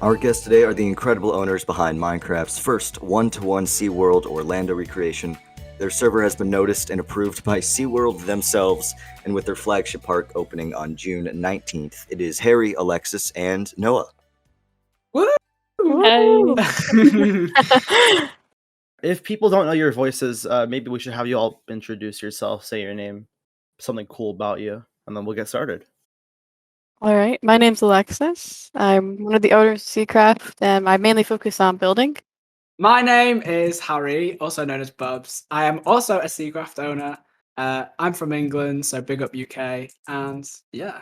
Our guests today are the incredible owners behind Minecraft's first one-to-one SeaWorld Orlando recreation. Their server has been noticed and approved by SeaWorld themselves, and with their flagship park opening on June 19th, it is Harry, Alexis, and Noah. Woo! Woo! If people don't know your voices, maybe we should have you all introduce yourself, say your name, something cool about you, and then we'll get started. All right, my name's Alexis. I'm one of the owners of SeaCraft, and I mainly focus on building. My name is Harry, also known as Bubs. I am also a SeaCraft owner. I'm from England, so big up UK, and yeah.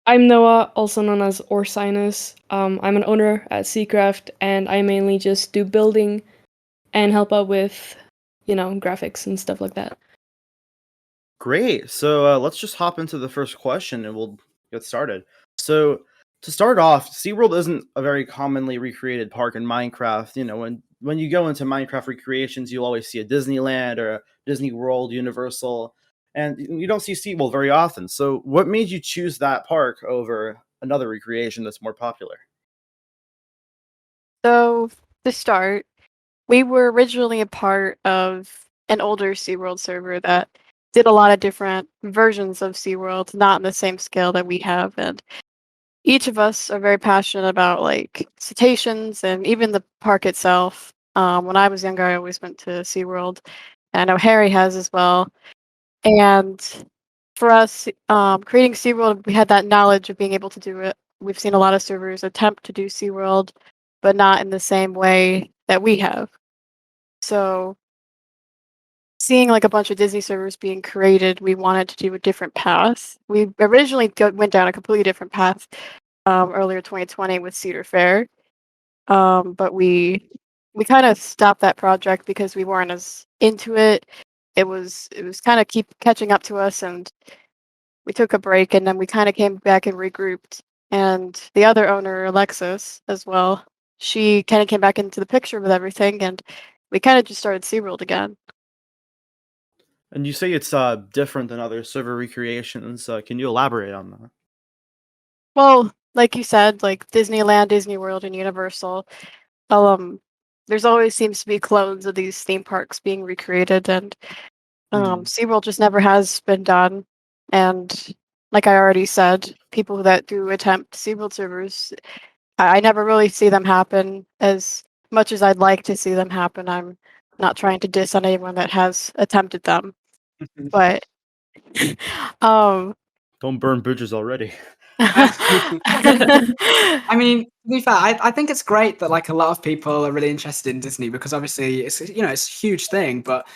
I'm Noah, also known as Orsinus. I'm an owner at SeaCraft, and I mainly just do building and help out with, graphics and stuff like that. Great. So let's just hop into the first question and we'll get started. So to start off, SeaWorld isn't a very commonly recreated park in Minecraft. You know, when you go into Minecraft recreations, you'll always see a Disneyland or a Disney World, Universal, and you don't see SeaWorld very often. So what made you choose that park over another recreation that's more popular? So, to start, we were originally a part of an older SeaWorld server that did a lot of different versions of SeaWorld, not in the same scale that we have. And each of us are very passionate about like cetaceans and even the park itself. When I was younger, I always went to SeaWorld, and I know Harry has as well. And for us, creating SeaWorld, we had that knowledge of being able to do it. We've seen a lot of servers attempt to do SeaWorld, but not in the same way that we have. So seeing like a bunch of Disney servers being created, we wanted to do a different path. We originally went down a completely different path earlier 2020 with Cedar Fair, but we kind of stopped that project because we weren't as into it. It was kind of keep catching up to us, and we took a break, and then we kind of came back and regrouped. And the other owner, Alexis, as well, she kind of came back into the picture with everything, and we kind of just started SeaWorld again. And you say it's different than other server recreations. Can you elaborate on that? Well, like you said, like Disneyland, Disney World, and Universal, there's always seems to be clones of these theme parks being recreated, and SeaWorld just never has been done. And like I already said, people that do attempt SeaWorld servers, I never really see them happen as much as I'd like to see them happen. I'm not trying to diss on anyone that has attempted them, but Don't burn bridges already. I mean, to be fair, I think it's great that like a lot of people are really interested in Disney because obviously it's it's a huge thing. But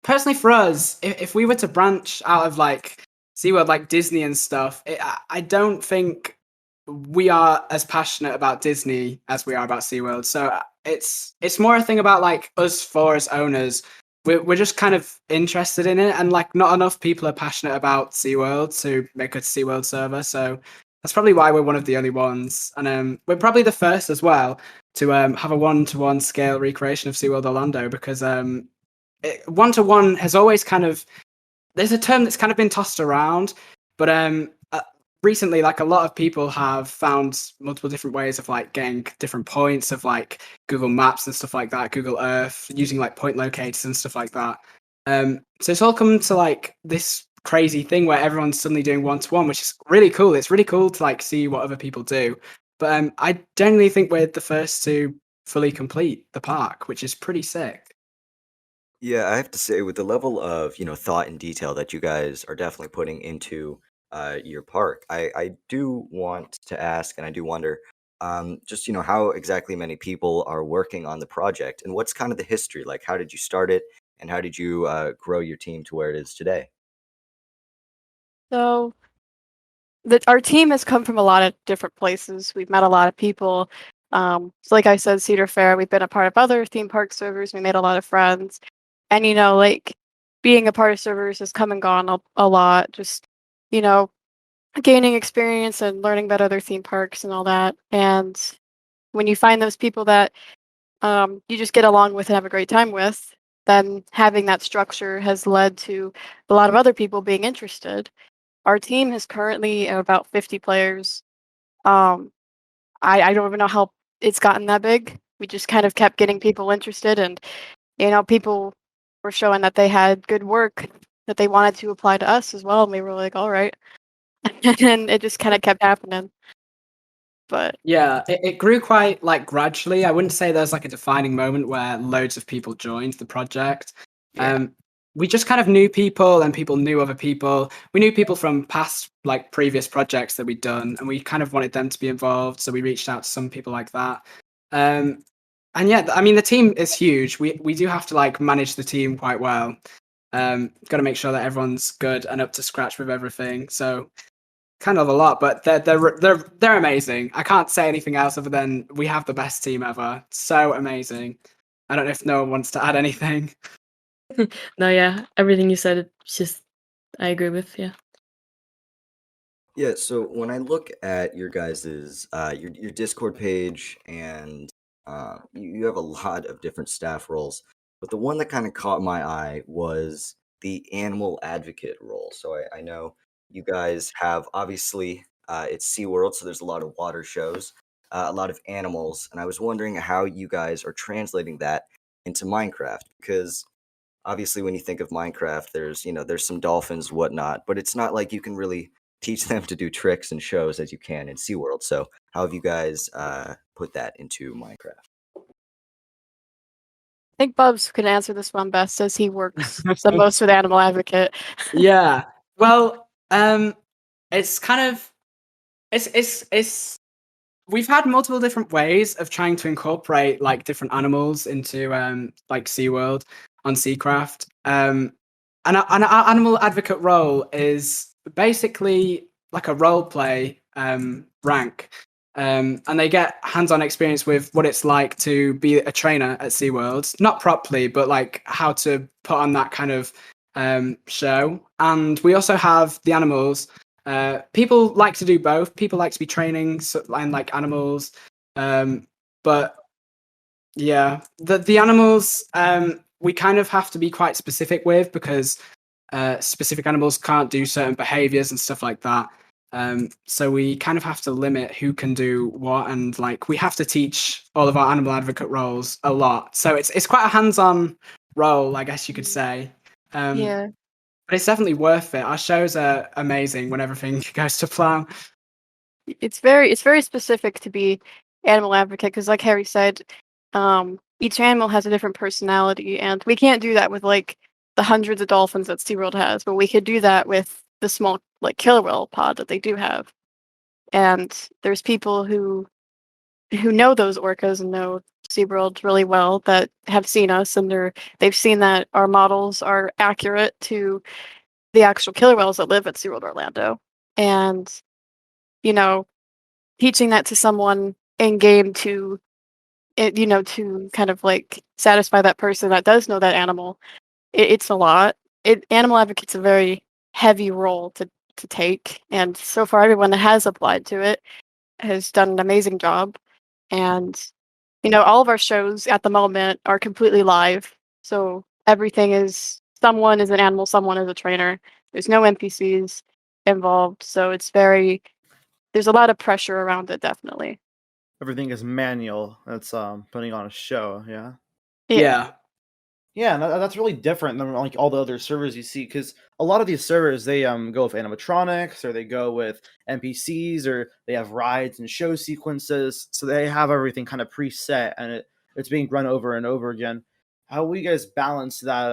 personally for us, if we were to branch out of like SeaWorld, like Disney and stuff, I don't think we are as passionate about Disney as we are about SeaWorld. So it's more a thing about like us four as owners. We're just kind of interested in it, and like not enough people are passionate about SeaWorld to make a SeaWorld server. So that's probably why we're one of the only ones, and we're probably the first as well to have a one-to-one scale recreation of SeaWorld Orlando, because one-to-one has always kind of, there's a term that's kind of been tossed around, but recently, like a lot of people have found multiple different ways of like getting different points of like Google Maps and stuff like that, Google Earth, using like point locators and stuff like that. So it's all come to like this crazy thing where everyone's suddenly doing one-to-one, which is really cool. It's really cool to like see what other people do. But I genuinely think we're the first to fully complete the park, which is pretty sick. Yeah, I have to say, with the level of thought and detail that you guys are definitely putting into your park, I do want to ask, and I do wonder, just how exactly many people are working on the project, and what's kind of the history like? How did you start it, and how did you grow your team to where it is today? So our team has come from a lot of different places. We've met a lot of people. So like I said, Cedar Fair, we've been a part of other theme park servers. We made a lot of friends. And, like being a part of servers has come and gone a lot. Just, gaining experience and learning about other theme parks and all that. And when you find those people that you just get along with and have a great time with, then having that structure has led to a lot of other people being interested. Our team is currently about 50 players. Um, I don't even know how it's gotten that big. We just kind of kept getting people interested, and people were showing that they had good work that they wanted to apply to us as well, and we were like, all right. And it just kind of kept happening. But Yeah, it grew quite like gradually. I wouldn't say there's like a defining moment where loads of people joined the project. yeah, We just kind of knew people and people knew other people. We knew people from past like previous projects that we'd done, and we kind of wanted them to be involved. So we reached out to some people like that. And yeah, I mean the team is huge. We do have to like manage the team quite well. Got to make sure that everyone's good and up to scratch with everything. So kind of a lot, but they're amazing. I can't say anything else other than we have the best team ever. So amazing. I don't know if no one wants to add anything. No, yeah, everything you said, it's just I agree with. Yeah. Yeah, so when I look at your guys's your Discord page, and you have a lot of different staff roles, but the one that kind of caught my eye was the animal advocate role. So I know you guys have, obviously, it's SeaWorld, so there's a lot of water shows, a lot of animals, and I was wondering how you guys are translating that into Minecraft, because obviously when you think of Minecraft, there's some dolphins, whatnot, but it's not like you can really teach them to do tricks and shows as you can in SeaWorld. So how have you guys put that into Minecraft? I think Bubs can answer this one best, as he works the most with Animal Advocate. Yeah. Well, it's kind of it's we've had multiple different ways of trying to incorporate like different animals into like SeaWorld on SeaCraft. And our animal advocate role is basically like a role play rank. And they get hands-on experience with what it's like to be a trainer at SeaWorld. Not properly, but like how to put on that kind of show. And we also have the animals. People like to do both. People like to be training and like animals. But yeah, the animals we kind of have to be quite specific with, because specific animals can't do certain behaviors and stuff like that. So we kind of have to limit who can do what, and like we have to teach all of our animal advocate roles a lot. So it's quite a hands-on role, I guess you could say. Yeah. But it's definitely worth it. Our shows are amazing when everything goes to plan. It's very specific to be animal advocate, because like Harry said, each animal has a different personality, and we can't do that with like the hundreds of dolphins that SeaWorld has, but we could do that with the small like killer whale pod that they do have. And there's people who know those orcas and know SeaWorld really well that have seen us, and they've seen that our models are accurate to the actual killer whales that live at SeaWorld Orlando. And you know, teaching that to someone in game to to kind of like satisfy that person that does know that animal, it's a lot. Animal advocate's a very heavy role to take, and so far everyone that has applied to it has done an amazing job. And all of our shows at the moment are completely live, so everything is, someone is an animal, someone is a trainer. There's no NPCs involved, so there's a lot of pressure around it, definitely. Everything is manual. That's putting on a show. Yeah. Yeah. Yeah. Yeah, and that's really different than like all the other servers you see, because a lot of these servers they go with animatronics, or they go with NPCs, or they have rides and show sequences, so they have everything kind of preset, and it's being run over and over again. How will you guys balance that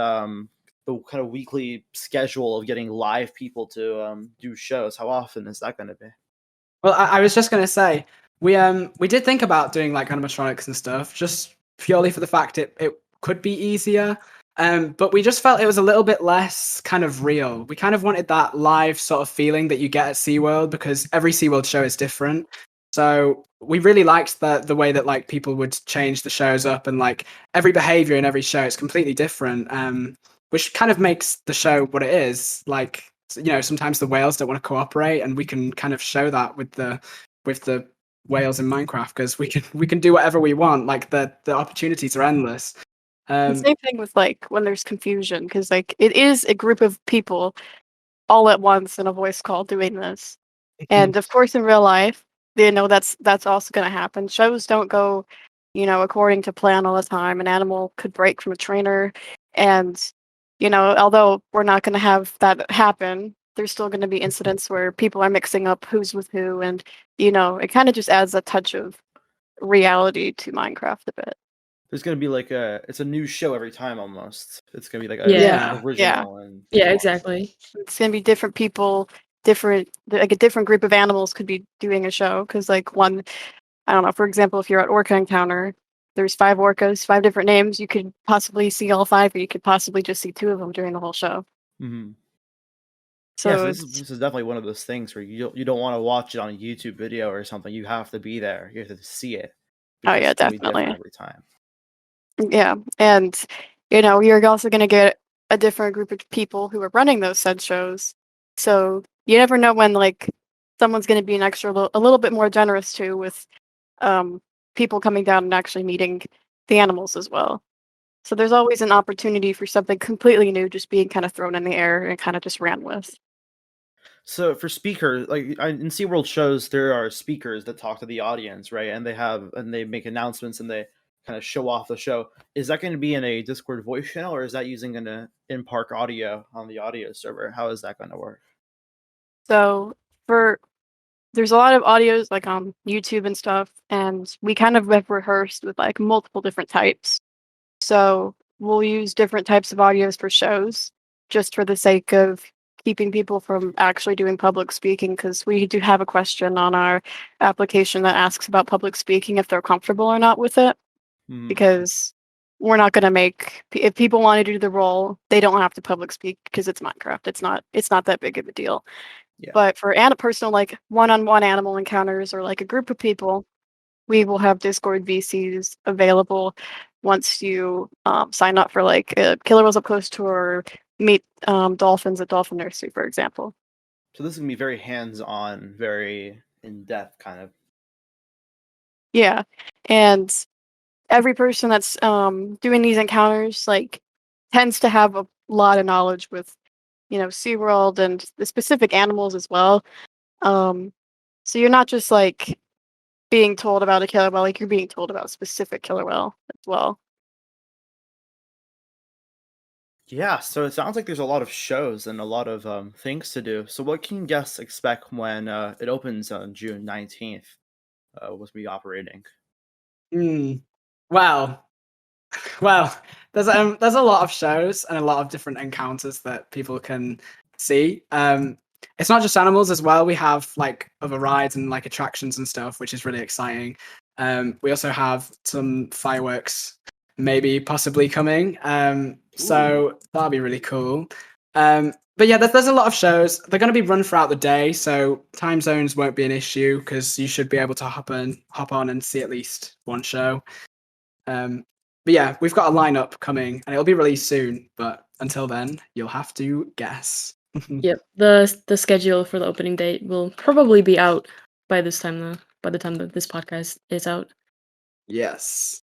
the kind of weekly schedule of getting live people to do shows? How often is that going to be? Well, I was just gonna say we did think about doing like animatronics and stuff, just purely for the fact it could be easier. But we just felt it was a little bit less kind of real. We kind of wanted that live sort of feeling that you get at SeaWorld, because every SeaWorld show is different. So we really liked the way that like people would change the shows up, and like every behavior in every show is completely different. Which kind of makes the show what it is. Like, sometimes the whales don't want to cooperate, and we can kind of show that with the whales in Minecraft, because we can do whatever we want. Like the opportunities are endless. And same thing with like when there's confusion, because like it is a group of people all at once in a voice call doing this. And of course, in real life, that's also going to happen. Shows don't go, according to plan all the time. An animal could break from a trainer, and although we're not going to have that happen, there's still going to be incidents where people are mixing up who's with who, and it kind of just adds a touch of reality to Minecraft a bit. There's gonna be like it's a new show every time almost. It's gonna be like Yeah. original and Yeah, nuanced. exactly. It's going to be different people, like a different group of animals could be doing a show, because like one, I don't know, for example, if you're at Orca Encounter, there's 5 orcas, 5 different names. You could possibly see all 5, or you could possibly just see 2 of them during the whole show. Mm-hmm. So, yeah, so this is definitely one of those things where you don't want to watch it on a YouTube video or something. You have to be there. You have to see it. oh yeah, It's gonna be different definitely. every time. Yeah, and you're also going to get a different group of people who are running those said shows. So you never know when like someone's going to be a little bit more generous too, with people coming down and actually meeting the animals as well. So there's always an opportunity for something completely new just being kind of thrown in the air and kind of just ran with. So for speakers, like in SeaWorld shows, there are speakers that talk to the audience, right? And they make announcements and they kind of show off the show. Is that going to be in a Discord voice channel, or is that using an in-park audio on the audio server? How is that going to work? So there's a lot of audios like on YouTube and stuff, and we kind of have rehearsed with like multiple different types. So we'll use different types of audios for shows, just for the sake of keeping people from actually doing public speaking, because we do have a question on our application that asks about public speaking, if they're comfortable or not with it, Mhm. because we're not going to if people want to do the role, they don't have to public speak, because it's Minecraft. It's not that big of a deal. Yeah. But for personal, like one-on-one animal encounters, or like a group of people, we will have Discord VCs available once you sign up for like a Killer Whales Up Close tour, or meet dolphins at Dolphin Nursery, for example. So this is gonna be very hands-on, very in-depth kind of. Yeah, and every person that's doing these encounters like tends to have a lot of knowledge with SeaWorld and the specific animals as well. So you're not just like being told about a killer whale, like you're being told about a specific killer whale as well. Yeah, so it sounds like there's a lot of shows and a lot of things to do. So what can guests expect when it opens on June 19th? With me operating. Well, well, there's a lot of shows and a lot of different encounters that people can see. It's not just animals as well. We have like other rides and like attractions and stuff, which is really exciting. We also have some fireworks, maybe possibly coming. So that'll be really cool. But yeah, there's a lot of shows. They're going to be run throughout the day, so time zones won't be an issue, because you should be able to hop on and see at least one show. But yeah, we've got a lineup coming, and it'll be released soon. But until then, you'll have to guess. Yep. The schedule for the opening date will probably be out by this time though. By the time that this podcast is out. Yes.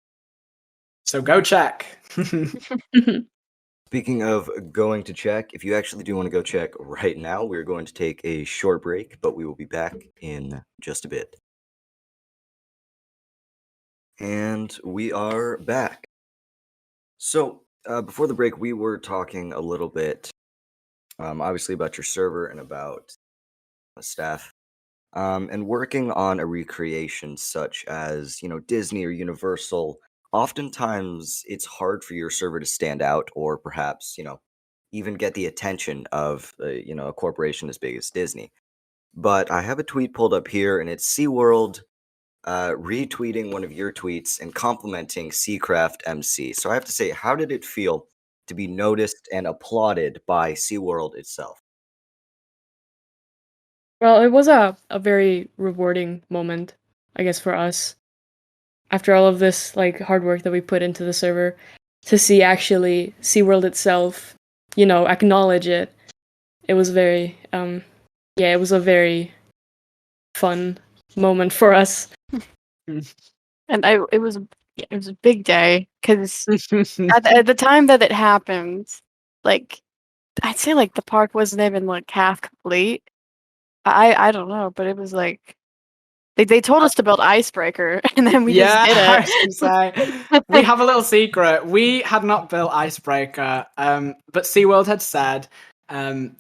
So go check. Speaking of going to check, if you actually do want to go check right now, we're going to take a short break, but we will be back in just a bit. And we are back. So, before the break, we were talking a little bit, obviously, about your server and about staff, and working on a recreation such as, Disney or Universal. Oftentimes, it's hard for your server to stand out, or perhaps, even get the attention of, a corporation as big as Disney. But I have a tweet pulled up here, and it's SeaWorld retweeting one of your tweets and complimenting SeaCraftMC. So I have to say, how did it feel to be noticed and applauded by SeaWorld itself? Well, it was a very rewarding moment, I guess, for us. After all of this like hard work that we put into the server, to see actually SeaWorld itself, acknowledge it. It was very it was a very fun moment for us. And it was a big day, because at the time that it happened, like I'd say like the park wasn't even like half complete. I don't know, but it was like They told us to build Icebreaker, and then we Yeah, just did I it. was gonna say, we have a little secret. We had not built Icebreaker, but SeaWorld had said,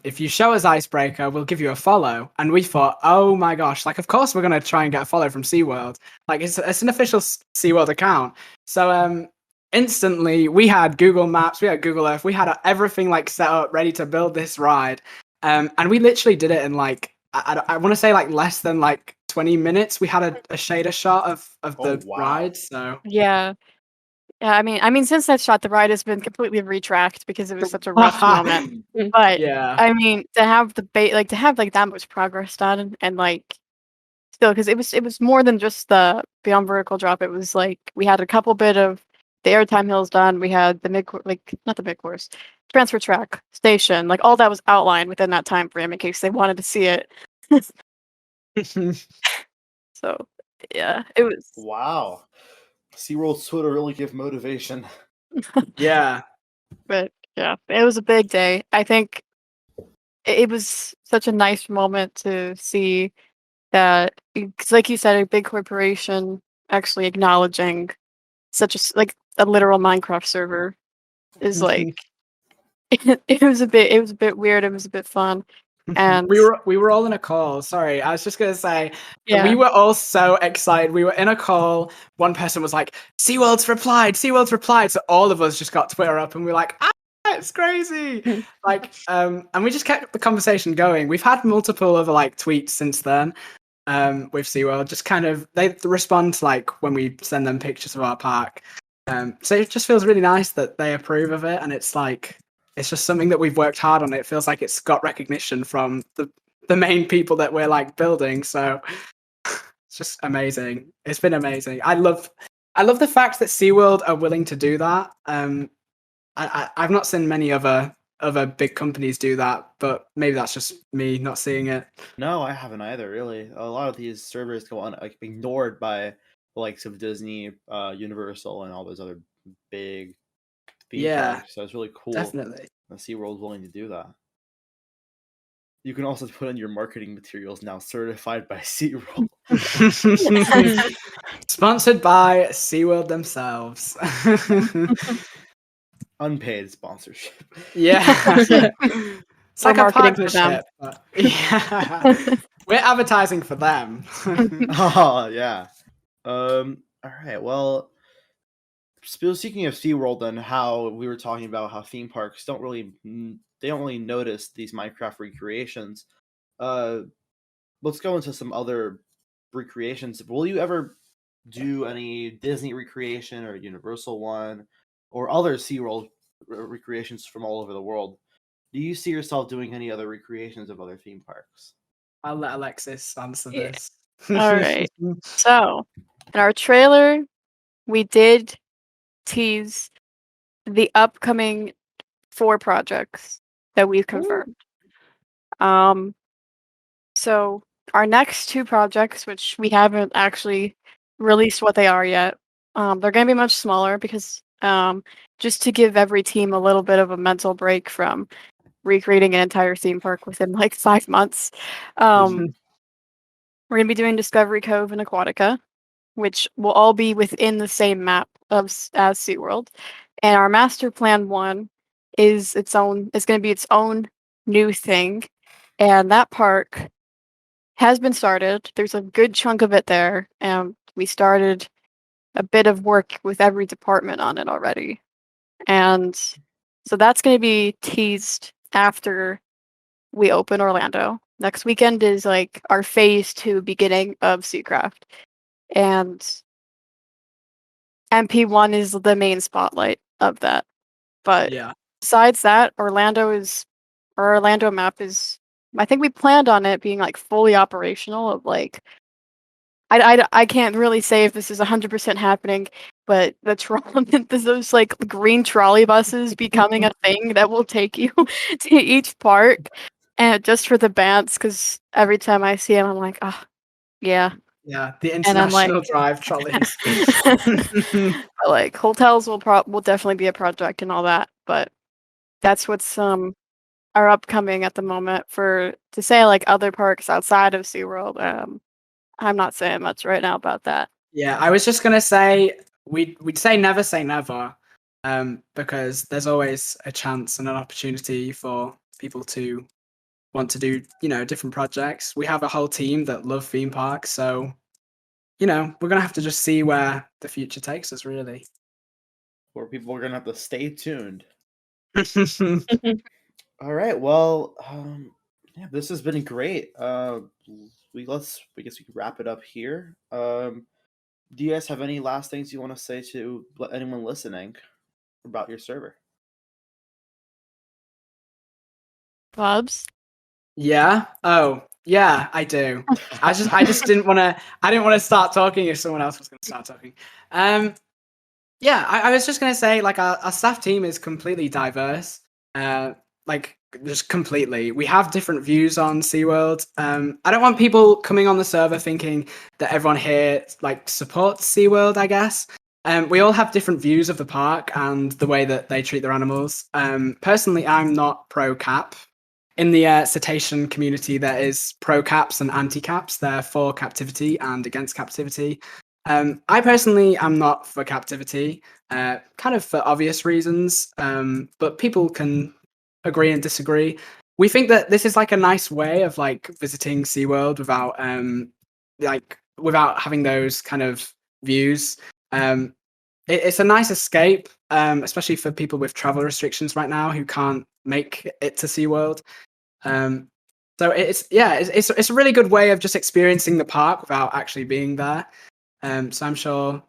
if you show us Icebreaker, we'll give you a follow. And we thought, oh my gosh, like, of course we're going to try and get a follow from SeaWorld. Like, it's an official SeaWorld account. So instantly, we had Google Maps, we had Google Earth, we had everything, like, set up, ready to build this ride. And we literally did it in, like, I want to say, like, less than, like, 20 minutes. We had a shader shot of the wow. ride, so Yeah. Yeah, I mean, since that shot, the ride has been completely retracked because it was such a rushed moment. But yeah. I mean, to have to have like that much progress done, and like still, because it was more than just the beyond vertical drop. It was like we had a couple bit of the airtime hills done. We had the not the mid course, transfer track station, like all that was outlined within that time frame in case they wanted to see it. So yeah, it was. Wow. SeaWorld's Twitter really give motivation. Yeah. But yeah, it was a big day. I think it was such a nice moment to see that, because like you said, a big corporation actually acknowledging such like a literal Minecraft server is like it was a bit weird. It was a bit fun, and we were all in a call. Sorry, I was just gonna say that we yeah, were all so excited. We were in a call. One person was like, "SeaWorld's replied. SeaWorld's replied." So all of us just got Twitter up, and we were like, "Ah, it's crazy!" Like, and we just kept the conversation going. We've had multiple other like tweets since then. With SeaWorld, just kind of they respond to, like, when we send them pictures of our park. So it just feels really nice that they approve of it, and it's like it's just something that we've worked hard on. It feels like it's got recognition from the main people that we're like building. So it's just amazing. It's been amazing. I love the fact that SeaWorld are willing to do that. I've not seen many other big companies do that, but maybe that's just me not seeing it. No, I haven't either, really. A lot of these servers go on like ignored by the likes of Disney, Universal, and all those other big theme Yeah, parks. So it's really cool definitely. that SeaWorld's willing to do that. You can also put in your marketing materials now certified by SeaWorld. Sponsored by SeaWorld themselves. Unpaid sponsorship. Yeah. It's Or like a marketing for them. partnership. But yeah. We're advertising for them. Oh, yeah. All right. Well, speaking of SeaWorld, and how we were talking about how theme parks don't really notice these Minecraft recreations. Let's go into some other recreations. Will you ever do any Disney recreation or Universal one, or other SeaWorld recreations from all over the world? Do you see yourself doing any other recreations of other theme parks? I'll let Alexis answer Yeah. this. All right. So in our trailer, we did tease the upcoming 4 projects that we've confirmed. So our next 2 projects, which we haven't actually released what they are yet, they're gonna be much smaller because just to give every team a little bit of a mental break from recreating an entire theme park within like 5 months. We're gonna be doing Discovery Cove and Aquatica, which will all be within the same map as SeaWorld. And our master plan 1 is going to be its own new thing. And that park has been started. There's a good chunk of it there. And we started a bit of work with every department on it already. And so that's going to be teased after we open Orlando. Next weekend is like our phase 2 beginning of SeaCraft. And MP1 is the main spotlight of that. But Yeah. besides that, our Orlando map is, I think we planned on it being like fully operational of like, I can't really say if this is 100% happening, but those like green trolley buses becoming a thing that will take you to each park, and just for the bands, because every time I see them, I'm like, oh, yeah. Yeah, the And I'm like, international drive trolleys. like hotels will definitely be a project and all that, but that's what's are upcoming at the moment. To say like other parks outside of SeaWorld, I'm not saying much right now about that. Yeah, I was just gonna say we'd say never, because there's always a chance and an opportunity for people to want to do, different projects. We have a whole team that love theme parks, so we're gonna have to just see where the future takes us, really. Where people are gonna have to stay tuned. All right. Well, yeah, this has been great. I guess we can wrap it up here. Do you guys have any last things you want to say to anyone listening about your server? Bubs? Yeah. Oh, yeah, I do. I just didn't want to. I didn't want to start talking if someone else was going to start talking. Yeah, I was just going to say, like, our staff team is completely diverse. Like, just completely. We have different views on SeaWorld. I don't want people coming on the server thinking that everyone here like supports SeaWorld, I guess. We all have different views of the park and the way that they treat their animals. Personally, I'm not pro cap. In the cetacean community, there is pro caps and anti caps. They're for captivity and against captivity. I personally am not for captivity, kind of for obvious reasons, but people can agree and disagree. We think that this is like a nice way of like visiting SeaWorld without having those kind of views. It's a nice escape, especially for people with travel restrictions right now who can't make it to SeaWorld. So it's a really good way of just experiencing the park without actually being there. So I'm sure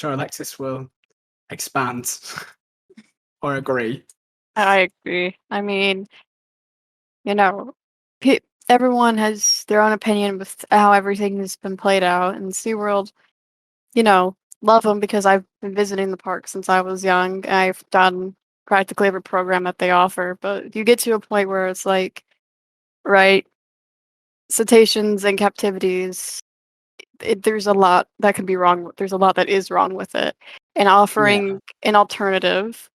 Alexis will expand or agree. I agree. I mean, you know, everyone has their own opinion with how everything has been played out. And SeaWorld, love them because I've been visiting the park since I was young. I've done practically every program that they offer. But you get to a point where it's like, right, cetaceans and captivities, there's a lot that can be wrong. There's a lot that is wrong with it. And offering an alternative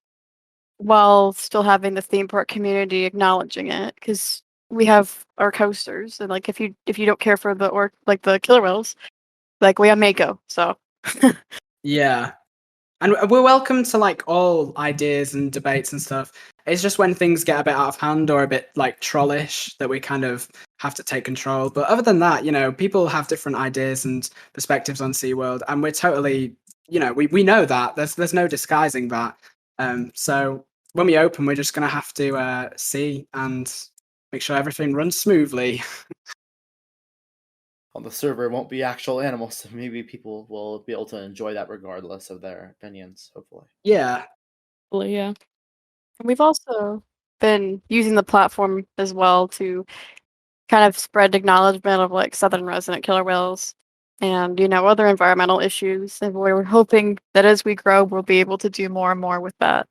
while still having the theme park community acknowledging it, because we have our coasters, and like if you don't care for the killer whales, like we have Mako. So Yeah. And we're welcome to like all ideas and debates and stuff. It's just when things get a bit out of hand or a bit like trollish that we kind of have to take control. But other than that, people have different ideas and perspectives on SeaWorld, and we're totally, we know that. There's no disguising that. So when we open, we're just gonna have to see and make sure everything runs smoothly. On the server, it won't be actual animals, so maybe people will be able to enjoy that regardless of their opinions, hopefully. Yeah. Yeah. and we've also been using the platform as well to kind of spread acknowledgement of like southern resident killer whales and other environmental issues. And we're hoping that as we grow, we'll be able to do more and more with that.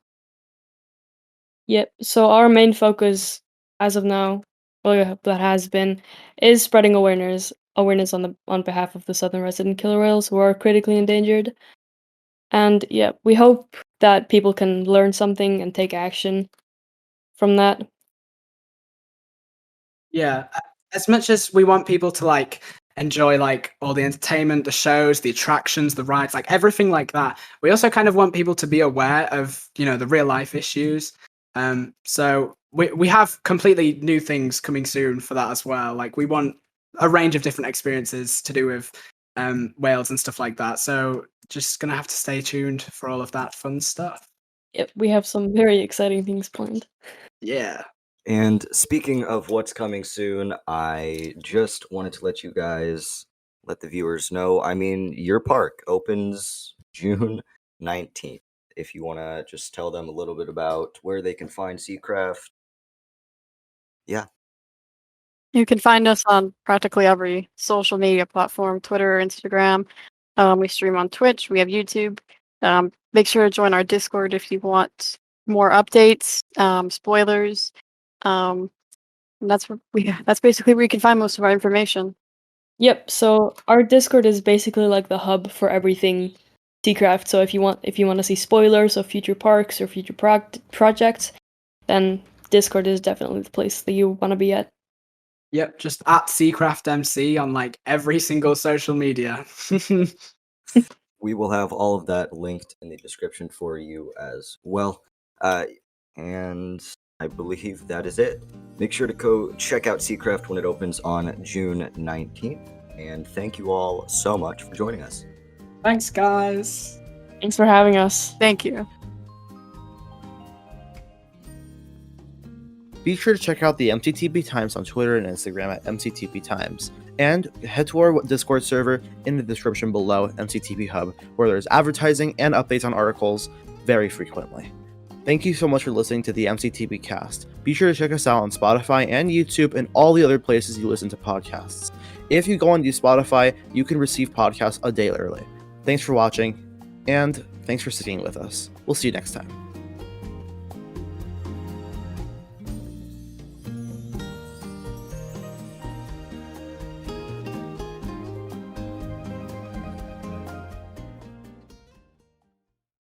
Yep. So our main focus as of now, well, yeah, that has been, is spreading awareness on behalf of the southern resident killer whales who are critically endangered. And yeah, we hope that people can learn something and take action from that. Yeah, as much as we want people to like enjoy like all the entertainment, the shows, the attractions, the rides, like everything like that, we also kind of want people to be aware of, the real life issues. So we have completely new things coming soon for that as well. Like we want a range of different experiences to do with whales and stuff like that. So just gonna have to stay tuned for all of that fun stuff. Yep, we have some very exciting things planned. Yeah. And speaking of what's coming soon, I just wanted to let the viewers know. I mean, your park opens June 19th. If you want to just tell them a little bit about where they can find SeaCraft. Yeah. You can find us on practically every social media platform, Twitter, Instagram. We stream on Twitch. We have YouTube. Make sure to join our Discord if you want more updates, spoilers. And that's basically where you can find most of our information. Yep, so our Discord is basically like the hub for everything SeaCraft. So if you want to see spoilers of future parks or future projects, then Discord is definitely the place that you want to be at. Yep, just at SeaCraftMC on like every single social media. We will have all of that linked in the description for you as well. And I believe that is it. Make sure to go check out SeaCraft when it opens on June 19th. And thank you all so much for joining us. Thanks, guys. Thanks for having us. Thank you. Be sure to check out the MCTPTimes on Twitter and Instagram at MCTPTimes. And head to our Discord server in the description below, MCTP Hub, where there's advertising and updates on articles very frequently. Thank you so much for listening to the MCTPcast. Be sure to check us out on Spotify and YouTube and all the other places you listen to podcasts. If you go on to Spotify, you can receive podcasts a day early. Thanks for watching, and thanks for sticking with us. We'll see you next time.